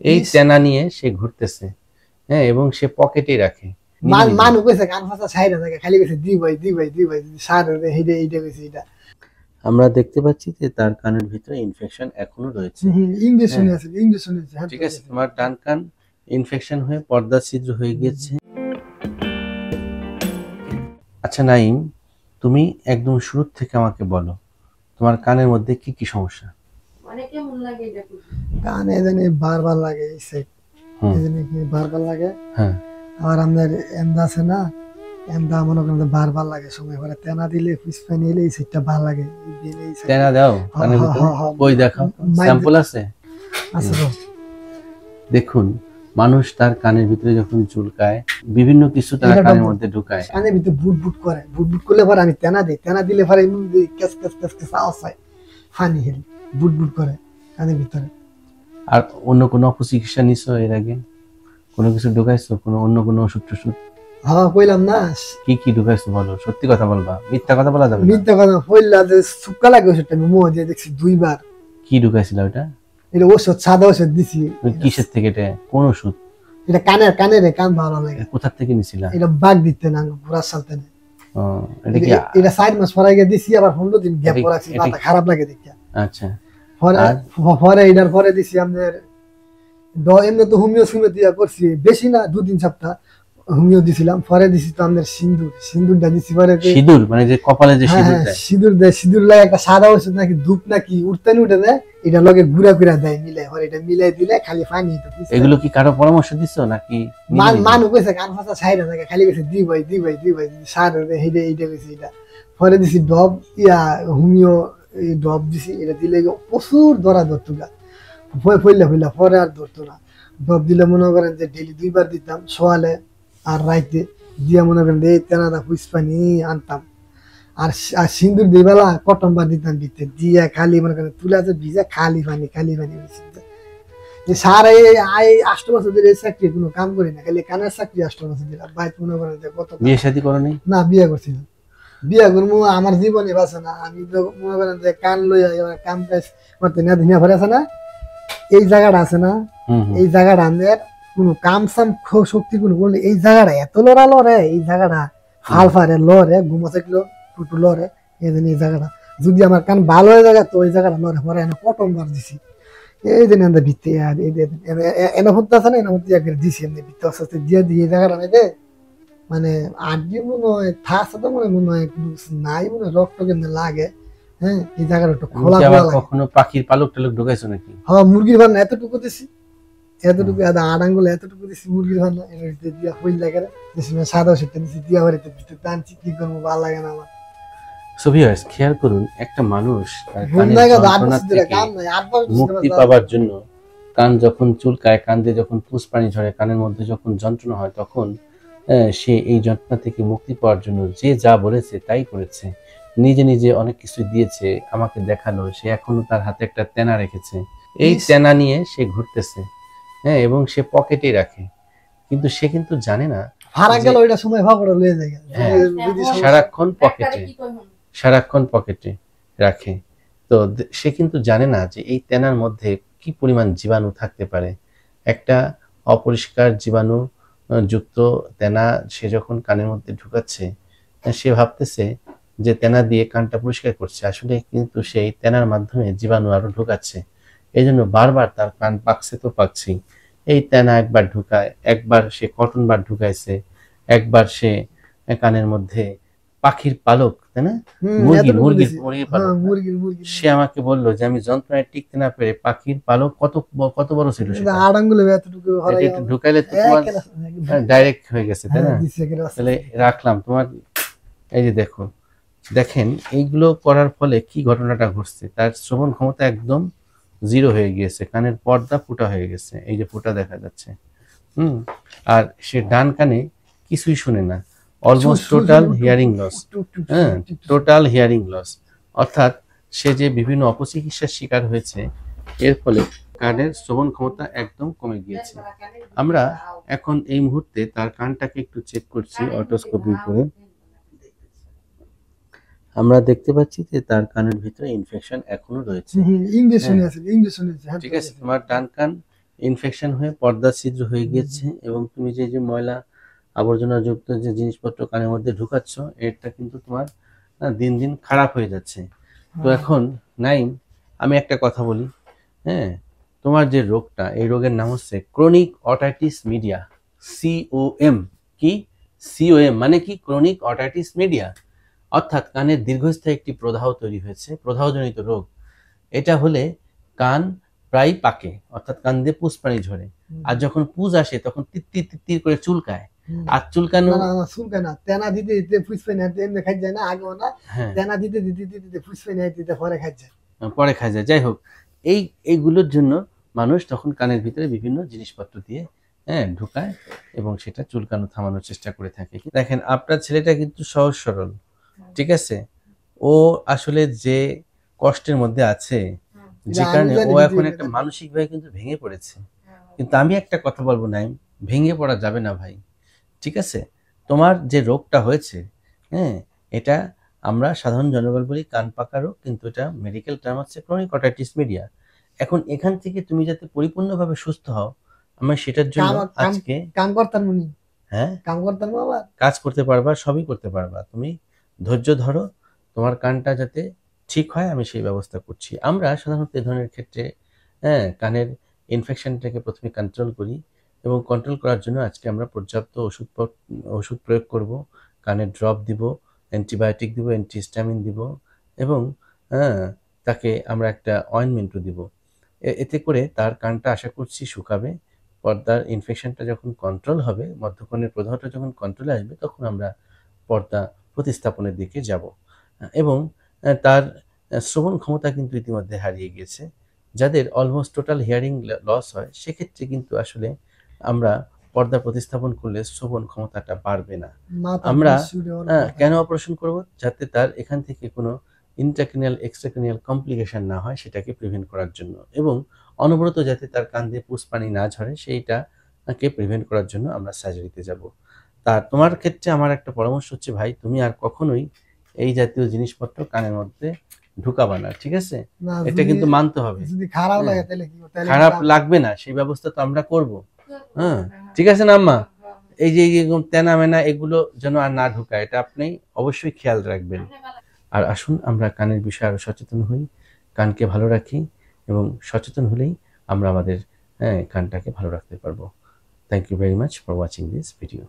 এই তেনা নিয়ে সে ঘুরতেছে, হ্যাঁ, এবং সে পকেটে রাখে। মানু কইছে কান ফাঁসা ছাইরা থাকে, খালি কইছে দি ভাই দি ভাই দি ভাই সার হেডে এইটা কইছে এটা। আমরা দেখতে পাচ্ছি যে তার কানের ভিতরে ইনফেকশন এখনো রয়েছে। ইনজেকশন আছে, ইনজেকশন আছে। ঠিক আছে, তোমার ডান কান ইনফেকশন হয়ে পর্দা ছিদ্র হয়ে গিয়েছে। আচ্ছা নাইম, তুমি একদম শুরু থেকে আমাকে বলো তোমার কানের মধ্যে কি কি সমস্যা? কানে জানি বারবার লাগে, এই সাইড বারবার লাগে। হ্যাঁ, আর আমাদের এমদা আছে না, এমদা মনে করেন বারবার লাগে, সময় পরে তেনা দিলে ফুসফানি এলে এই সাইডটা ভালো লাগে। তেনা দাও কানের ভিতরে, কই দেখাও, স্যাম্পল আছে? আছে তো। দেখুন, মানুষ তার কানের ভিতরে যখন চুলকায় বিভিন্ন কিছু তার কানের মধ্যে ঢুকায়, কানের ভিতরে বুট বুট করে, বুট বুট করলে পরে আমি তেনা দিই, তেনা দিলে পরে ক্যাস ক্যাস ক্যাস ক্যাস আওয়াজ হয়, ফানি হেল বুট বুট করে কানের ভিতরে। আর অন্য কোনো অপচিকিৎসা নিছো এর আগে? কোনো কিছু ঢুকাইছো, কোনো অন্য কোনো ওষুধ টষুধ? হ্যাঁ কইলাম না। কি কি ঢুকাইছো বলো, সত্যি কথা বলবা, মিথ্যা কথা বলা যাবে না। মিথ্যা কথা কইলা যে সুক্কা লাগে ওষুধটা আমি মুখ দিয়ে দেখছি দুইবার। কি ঢুকাইছিল ওটা? এটা ওষুধ, সাদা ওষুধ দিছি। কিসের থেকে এটা, কোন ওষুধ? এটা কানের, কানের কান ভালো লাগে। কোথা থেকে নিছিলা? এটা বাগ দিতে না পুরা সালতে না। এটা কি এটা 4 মাস পরে গিয়ে দিছি, আবার 15 দিন গ্যাপ পড়াছি, মাথা খারাপ লাগে দেখি। আচ্ছা, পরে এটার পরে দিছি আমাদের এমনি তো হোমিও সিমে দিয়া করছি, বেশি না 2-3 সপ্তাহ হোমিও দিছিলাম। পরে দিছি তো আমাদের সিন্দুর, সিন্দুরটা দিছি পরে। সিঁদুর মানে যে কপালে যে সিঁদুর দেয়? সিঁদুর দেয়, সিঁদুর লাগে একটা সাদা ওষুধ নাকি ধূপ নাকি উঠতে উঠে দেয়, এটা লগে গুড়া গুড়া দেয় মিলাই, পরে এটা মিলাই দিলে খালি পানি তো। এগুলো কি কারো পরামর্শ দিছো নাকি? মানু কইছে কান ফাঁসা ছাইরা থাকে, খালি কইছে দি ভাই দি ভাই দি ভাই সার হেডে এইটা কইছে এটা। পরে দিছি ডব, হোমিও ডব দিছি, এটা দিলে প্রচুর ধরা ধরতো গা, ফইলা ফইলা, পরে আর ধরতো না। ডব দিলে মনে করেন যে ডেলি 2 বার দিতাম, সকালে আর রাইতে দিয়া মনে করেন এই তেনাদা ফুসপানি আনতাম। আর সিন্দুর দিয়ে বেলা কটম্বার দিতাম দিতে, দিয়া খালি মনে করেন তুলে আছে ভিজা খালি পানি খালি পানি। সারা এই 8 বছর ধরে এই চাকরি কোনো কাম করি না, খালি কানের চাকরি 8 বছর ধরে। বাইক মনে করেন যে কত। বিয়ে শাদী করো নাই? না, বিয়ে করছি না। বিয়ে করবো আমার জীবনে বাঁচে না। আমি তো মনে করেন যে কান লইয়া এবার কাম কাজ করতে না, দুনিয়া ভরে আছে না, এই জায়গাটা আছে না, এই জায়গাটা আমাদের কোনো কাম সাম শক্তি কোনো করলে এই জায়গাটা এত লড়া লড়ে, এই জায়গাটা ফাল ফারে লড়ে, ঘুমো থাকলো টুটু লড়ে। এই জন্য এই জায়গাটা যদি আমার কান ভালো হয়ে যায় তো ওই জায়গাটা লড়ে, পরে এনে কটম বার দিছি এই দিন এনে ভিত্তি। আর এনে হতে আছে না, এনে হতে একবার দিছি এমনি ভিত্তি আস্তে আস্তে দিয়ে দিয়ে এই জায়গাটা নেই মানে 8 দিন মনে হয় থাকছে তো মনে হয় নাই, মনে রক্ত কেমনে লাগে। হ্যাঁ, এই জায়গাটা একটু খোলা খোলা লাগে। কখনো পাখির পালক টালক ঢুকাইছো নাকি? হ্যাঁ, মুরগির ভান্না এতটুকু দিছি, এতটুকু আড়াঙ্গুলো এতটুকু দিছি মুরগির ভান্না, এটা দিয়া হইল লাগে সাদা ওষুধটা দিছি দিয়া বাড়িতে টানছি, কি করবো ভালো লাগে না আমার। সো ভিউয়ার্স, খেয়াল করুন, একটা মানুষ মুক্তি পাবার জন্য কান যখন চুলকায়, কান দিয়ে যখন পুষ্পানি ঝরে, কানের মধ্যে যখন যন্ত্রণা হয়, তখন সে এই যন্ত্রণা থেকে মুক্তি পাওয়ার জন্য যে যা বলেছে তাই করেছে। নিজে নিজে অনেক কিছু দিয়েছে, আমাকে দেখালো, সে এখনো তার হাতে একটা তেনা রেখেছে, এই তেনা নিয়ে সে ঘুরতেছে, হ্যাঁ, এবং সে পকেটে রাখে। কিন্তু সে কিন্তু জানে না সারাক্ষণ পকেটে, সারাক্ষণ পকেটে রাখে। তো সে কিন্তু জানে না যে এই তেনার মধ্যে কি পরিমাণ জীবাণু থাকতে পারে। একটা অপরিষ্কার জীবাণু যুক্ত তেনা সে যখন কানের মধ্যে ঢুকাচ্ছে, সে ভাবতেছে যে তেনা দিয়ে কানটা পরিষ্কার করছে, আসলে কিন্তু সেই তেনার মাধ্যমে জীবাণু আরো ঢুকাচ্ছে। এই জন্য বারবার তার কান পাকছে তো পাকছেই। এই তেনা একবার ঢুকায়, একবার সে কটন বার ঢুকাইছে, একবার সে কানের মধ্যে পাখির পালক, তাই না, মুরগির পালক। সে আমাকে বললো যে আমি যন্ত্রণায় টিকতে না পেরে পাখির পালক কত বড় ছিল ঢুকাইলে তো তোমার ডাইরেক্ট হয়ে গেছে, তাই না? তাহলে রাখলাম তোমার, এই যে দেখো, দেখেন এইগুলো করার ফলে কি ঘটনাটা ঘটছে, তার শ্রবণ ক্ষমতা একদম 0 হয়ে গিয়েছে, কানের পর্দা ফুটা হয়ে গেছে, এই যে ফুটা দেখা যাচ্ছে। আর সে ডান কানে কিছুই শুনে না, অলমোস্ট টোটাল হিয়ারিং লস। হ্যাঁ, টোটাল হিয়ারিং লস, অর্থাৎ সে যে বিভিন্ন অপচিকিৎসার শিকার হয়েছে, এর ফলে কানের শ্রবণ ক্ষমতা একদম কমে গিয়েছে। আমরা এখন এই মুহূর্তে তার কানটাকে একটু চেক করছি অটোস্কোপি করে। আমরা দেখতে পাচ্ছি যে তার কানের ভিতরে ইনফেকশন এখনো রয়েছে। ঠিক আছে, তোমার ডান কান ইনফেকশন হয়ে পর্দা ছিদ্র হয়ে গিয়েছে, এবং তুমি যে যে ময়লা আবর্জনা যুক্ত যে জিনিসপত্র কানের মধ্যে ঢুকাচ্ছ, এটা কিন্তু তোমার দিন দিন খারাপ হয়ে যাচ্ছে। তো এখন নাইম, আমি একটা কথা বলি, হ্যাঁ, তোমার যে রোগটা, এই রোগের নাম হচ্ছে ক্রনিক অটাইটিস মিডিয়া, COM। কি COM মানে কি? ক্রনিক অটাইটিস মিডিয়া, অর্থাৎ কানের দীর্ঘস্থায়ী একটি প্রদাহ তৈরি হয়েছে, প্রদাহজনিত রোগ। এটা হলে কান প্রায় পাকে, অর্থাৎ কান দিয়ে পুজ পানি ঝরে, আর যখন পুজ আসে তখন তিত্তির তিত্তির করে চুলকায়। আর চুলকানো চুলকায় না, তেনা দিতে দিতে ফুসফাই না, এমনি খাই যায় না, আগেও না, তেনা দিতে দিতে দিতে ফুসফাই না দিতে পরে খাই যায়, পরে খাই যায়। যাই হোক, এইগুলোর জন্য মানুষ তখন কানের ভিতরে বিভিন্ন জিনিসপত্র দিয়ে ঢুকায় এবং সেটা চুলকানো থামানোর চেষ্টা করে থাকে। দেখেন, আপনার ছেলেটা কিন্তু সহজ সরল, ঠিক আছে? ও আসলে যে কষ্টের মধ্যে আছে, যে কারণে ও এখন একটা মানসিকভাবে কিন্তু ভেঙে পড়েছে। কিন্তু আমি একটা কথা বলবো, নাইম, ভেঙে পড়া যাবে না ভাই, ঠিক আছে? তোমার যে রোগটা হয়েছে, এটা আমরা সাধারণ জনগণ বলি কান পাকা রোগ, কিন্তু এটা মেডিকেল টার্ম হচ্ছে ক্রনিক অটাইটিস মিডিয়া। এখন এখান থেকে তুমি যাতে পরিপূর্ণভাবে সুস্থ হও, আমরা সেটার জন্য আজকে কাম করতাম, কাম করতাম, আবার কাজ করতে পারবা, সবই করতে পারবা। তুমি ধৈর্য ধরো, তোমার কানটা যাতে ঠিক হয়, আমি সেই ব্যবস্থা করছি। আমরা সাধারণত এই ধরনের ক্ষেত্রে কানের ইনফেকশনটাকে প্রথমে কন্ট্রোল করি, এবং কন্ট্রোল করার জন্য আজকে আমরা পর্যাপ্ত ওষুধ প্রয়োগ করব, কানের ড্রপ দিব, অ্যান্টিবায়োটিক দিব, অ্যান্টিহিস্টামিন দিব, এবং তাকে আমরা একটা অয়েনমেন্টও দিব। এতে করে তার কানটা আশা করছি শুকাবে। পর্দার ইনফেকশনটা যখন কন্ট্রোল হবে, মধ্যকর্ণের প্রদাহটা যখন কন্ট্রোলে আসবে, তখন আমরা পর্দা প্রতিস্থাপনের দিকে যাব। এবং তার শ্রবণ ক্ষমতা কিন্তু ইতিমধ্যে হারিয়ে গিয়েছে। যাদের অলমোস্ট টোটাল হিয়ারিং লস হয়, সেক্ষেত্রে কিন্তু আসলে আমরা পর্দা প্রতিস্থাপন করলে শ্রবণ ক্ষমতাটা বাড়বে না। আমরা কেন অপারেশন করব? যাতে তার এখান থেকে কোনো ইন্ট্রাক্রেনিয়াল এক্সট্রাক্রেনিয়াল কমপ্লিকেশন না হয়, সেটাকে প্রিভেন্ট করার জন্য, এবং অনবরত যাতে তার কান দিয়ে পুষ পানি না ঝরে, সেইটাকে প্রিভেন্ট করার জন্য আমরা সার্জারিতে যাব। তোমার ক্ষেত্রে আমার একটা পরামর্শ হচ্ছে, ভাই, তুমি আর কখনোই এই জাতীয় জিনিসপত্র কানের মধ্যে ঢুকাবা না, ঠিক আছে? এটা কিন্তু মানতে হবে। খারাপ লাগবে না, সেই ব্যবস্থা তো আমরা করব। ঠিক আছে না আম্মা? এই যে তেনা মেনা এগুলো যেন আর না ঢুকায়, এটা আপনি অবশ্যই খেয়াল রাখবেন। আর আসুন আমরা কানের বিষয়ে আরো সচেতন হই, কানকে ভালো রাখি, এবং সচেতন হলেই আমরা আমাদের কানটাকে ভালো রাখতে পারবো। Thank you very much for watching this video.